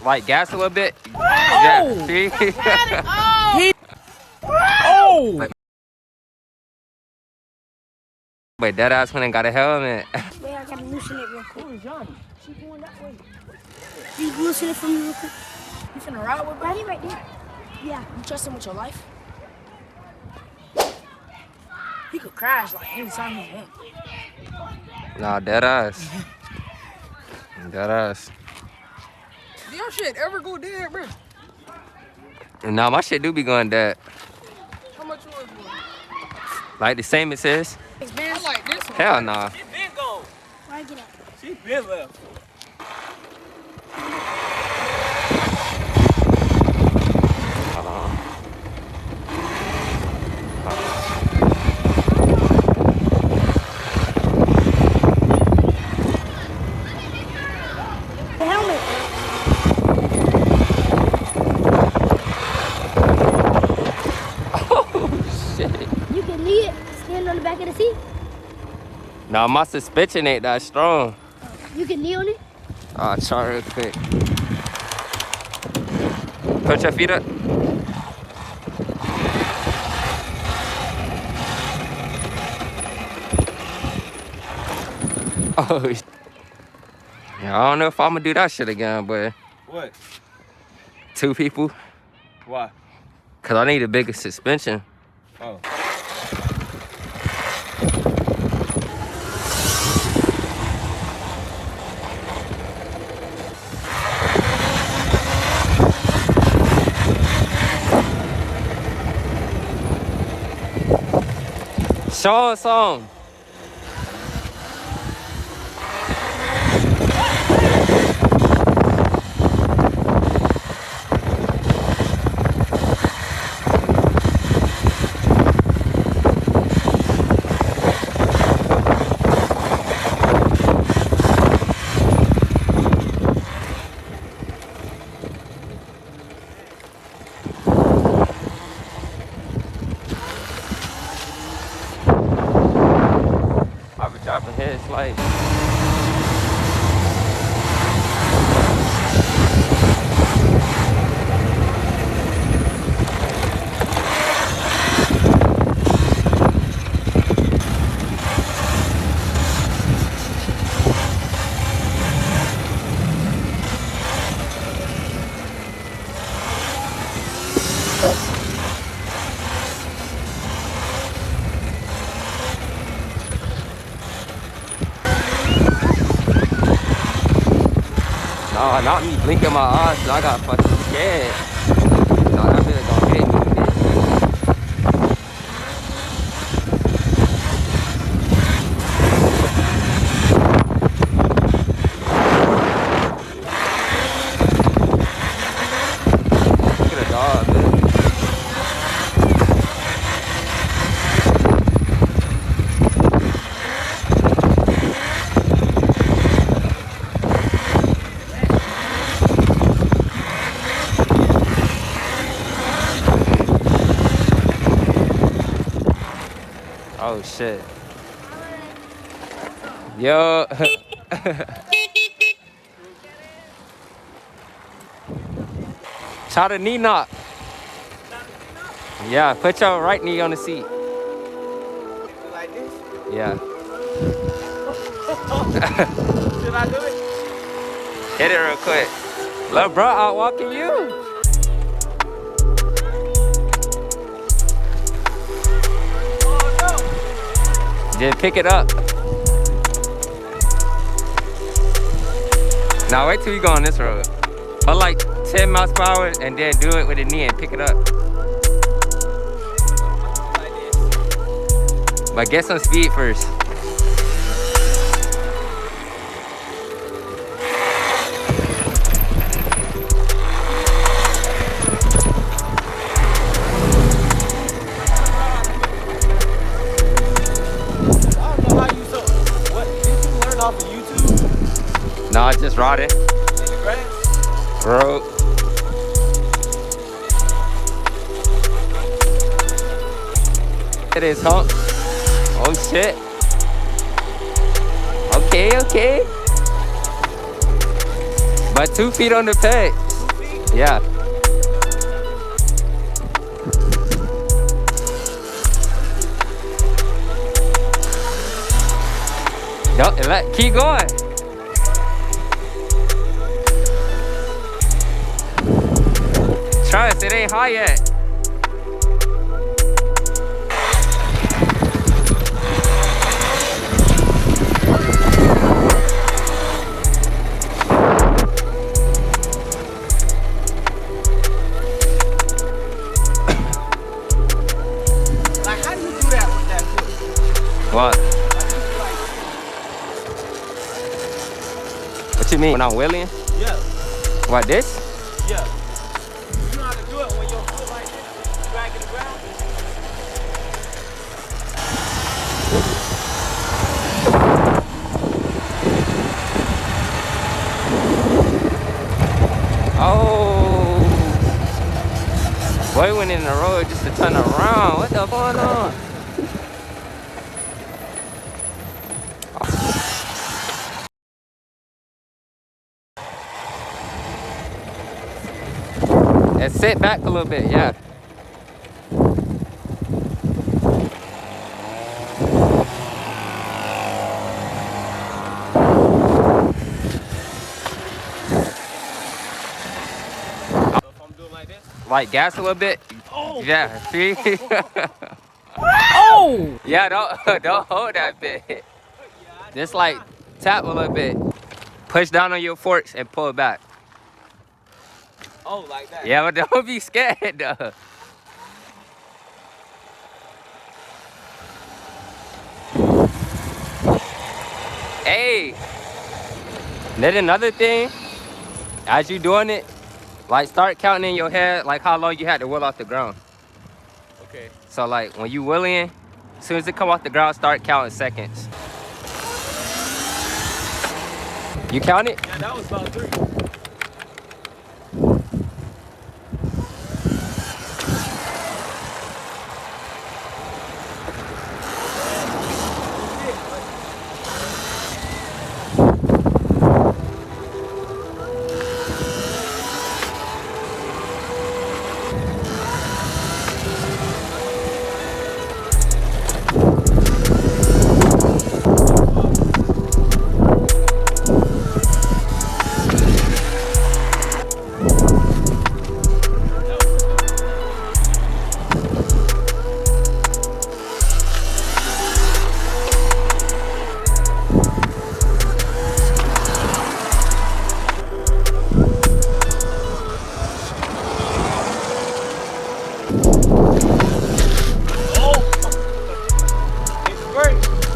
Like gas a little bit. Oh! See? Oh! Wait, that ass went and got a helmet. Wait, I gotta loosen it real quick. Who is Johnny? She going that way. You loosen it for me real quick. You finna ride with Daddy right there. Yeah. You trust him with your life? He could crash like anytime he wants. Nah, dead ass. Dead ass. Do your shit ever go dead, bro? Nah, my shit do be going dead. How much yours was? Like the same it says. I like this one. Hell nah. She been gone. Where I get at? She been left. The helmet. Oh shit. You can knee it, stand on the back of the seat. Nah, my suspension ain't that strong. You can knee on it. I'll try real quick. Put your feet up. Oh, yeah, I don't know if I'm gonna do that shit again, but What? 2 people, Why? cause I need a bigger suspension. Oh. Show us some. I've been dropping heads like. Nah, not me blinking my eyes, so I got fucking scared. Nah, that bitch gonna hit me, bitch. Look at the dog, bitch. Oh shit. Yo. Try the knee knock. Yeah, put your right knee on the seat. Like this? Yeah. Should I do it? Hit it real quick. Look, bro, out walking you. Just pick it up. Now wait till you go on this road. Or like 10 miles per hour and then do it with the knee and pick it up. But get some speed first. Off of YouTube? Nah, just riding. Right? Road. to this hump. Oh shit. Okay, okay. But 2 feet on the peg. 2 feet? Yeah. Yup, keep going. Trust, it ain't high yet. Like, how do you do that with that foot? What? What you mean? When I'm wheeling? Yeah, What, this? yeah. You know how to do it when your foot like this, dragging the ground? Oh. Boy went in the road just to turn around. What the going on? And sit back a little bit, yeah. So if I'm doing like this, Like gas a little bit. oh, Yeah, see? Oh! Yeah, don't hold that bit. Just like tap a little bit. Push down on your forks and pull it back. oh, like that. Yeah, but don't be scared though. Hey, then another thing, as you doing it, like start counting in your head like how long you had to wheel off the ground. Okay. So like when you wheeling, as soon as it come off the ground, start counting seconds. You count it? Yeah, that was about 3.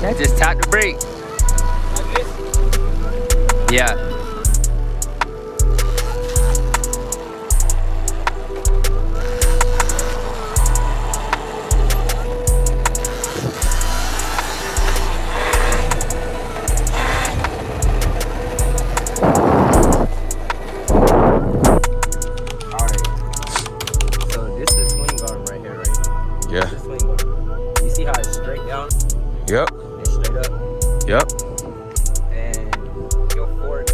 Yeah, just tap the brake. Like this? Yeah. Alright. So this is the swing arm right here, right? Yeah. This is the swing arm. You see how it's straight down Yep. and straight up? Yep. And your forks,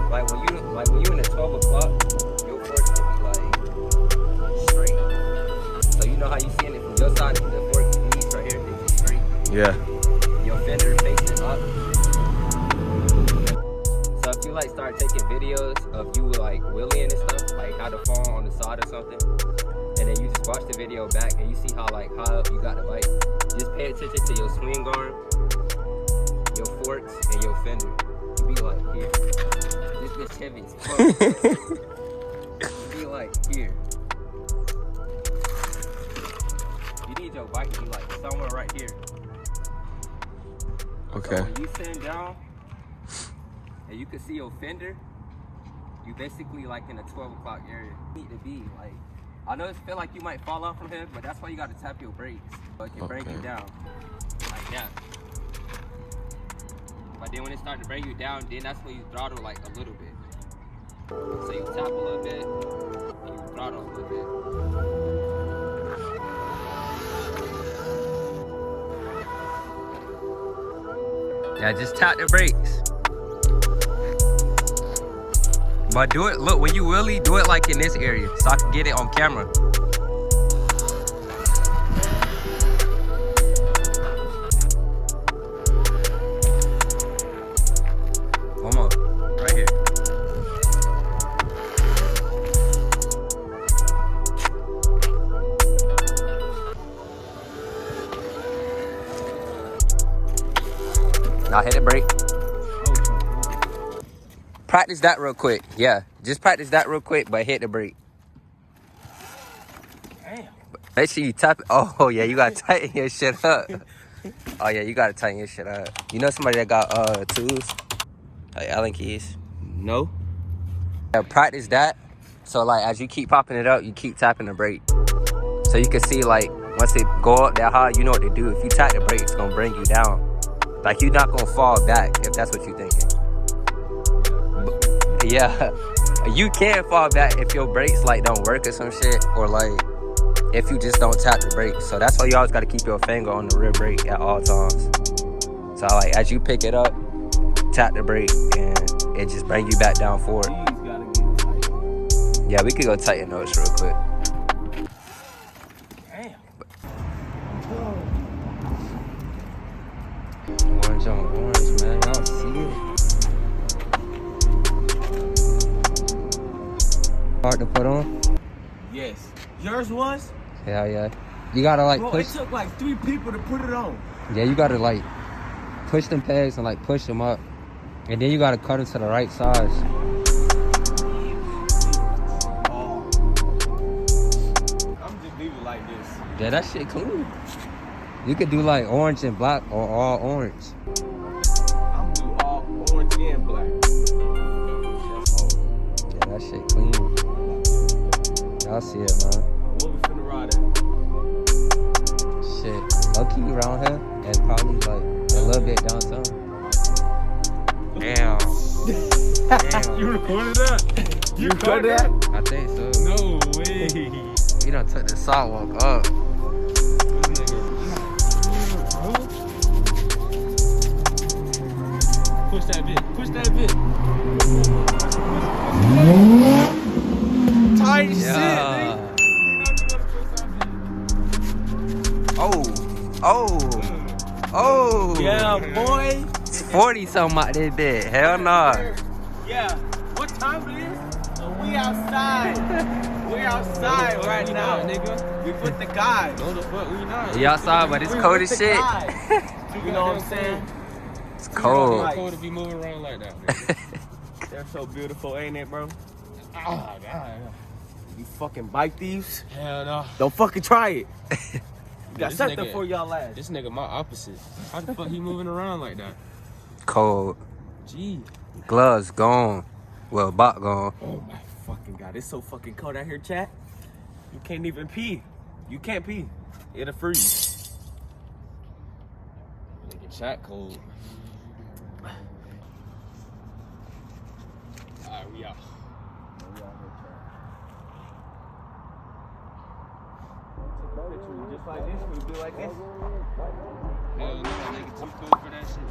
like when you in the 12 o'clock, your forks can be like straight. So you know how you seeing it from your side, the forks these right here, they be straight. Yeah. Your fender facing up. So if you like start taking videos of you like wheeling and stuff, like how to fall on the side or something, and then you just watch the video back and you see how like high up you got the bike, just pay attention to your swing arm, your forks, and your fender. You be like here. This bitch heavy as fuck. You be like here. You need your bike to be like somewhere right here. Okay. So when you sitting down and you can see your fender, you basically like in the 12 o'clock area. You need to be like, I know it feel like you might fall off from here, but that's why you gotta tap your brakes so it can bring you down. Like that. But then when it starts to bring you down, then that's when you throttle like a little bit. So you tap a little bit and you throttle a little bit. Yeah, just tap the brakes. But do it, look, when you wheelie, do it like in this area so I can get it on camera. One more, right here. Now hit the brake. Practice that real quick. Yeah, just practice that real quick, but hit the brake. Damn. Make sure you tap it. Oh, yeah, you gotta tighten your shit up. Oh, yeah, you gotta tighten your shit up. You know somebody that got tools? Like Allen keys? No. Yeah, practice that. So, like, as you keep popping it up, you keep tapping the brake. So you can see, like, once it go up that high, you know what to do. If you tap the brake, it's gonna bring you down. Like, you're not gonna fall back if that's what you're thinking. Yeah, you can fall back if your brakes like don't work or some shit, or like if you just don't tap the brakes. So that's why you always got to keep your finger on the rear brake at all times. So like as you pick it up, tap the brake and it just bring you back down forward. Yeah, we could go tighten those real quick. Damn. Orange on orange, man. Y'all see it? Hard to put on? Yes. Yours was? Yeah, yeah. You gotta like Bro, push. it took like 3 people to put it on. Yeah, you gotta like push them pegs and like push them up. And then you gotta cut them to the right size. Oh. I'm just leave it like this. Yeah, that shit clean. You could do like orange and black or all orange. I'm do all orange and black. Yeah, that shit clean. Y'all see it, man. What we finna ride at? Shit. Low key around here and probably like a little bit downtown. Damn. Damn. You recorded that? You recorded that? I think so. No way. You done took the sidewalk up. Push that bit. Push that bit. Tight shit, nigga. Oh. Oh. Oh. Yeah, boy. 40 something out this bit. Hell nah. Yeah. What time it is? We outside. We outside right now, nigga. We with the guys. No, the fuck we not. We outside, but it's cold as shit. You know what I'm saying? It's cold. It's cold to be moving around like that, nigga. They're so beautiful, ain't it, bro? Oh, God. You fucking bike thieves? Hell no. Don't fucking try it. You got something for y'all ass. This nigga my opposite. How the fuck he moving around like that? Cold. Gee. Gloves gone. Well, bot gone. Oh my fucking God. It's so fucking cold out here, chat. You can't even pee. You can't pee. It'll freeze. Nigga, chat cold. Alright, we out. Just like this, we do like this. Hell no, nigga, too cool for that shit.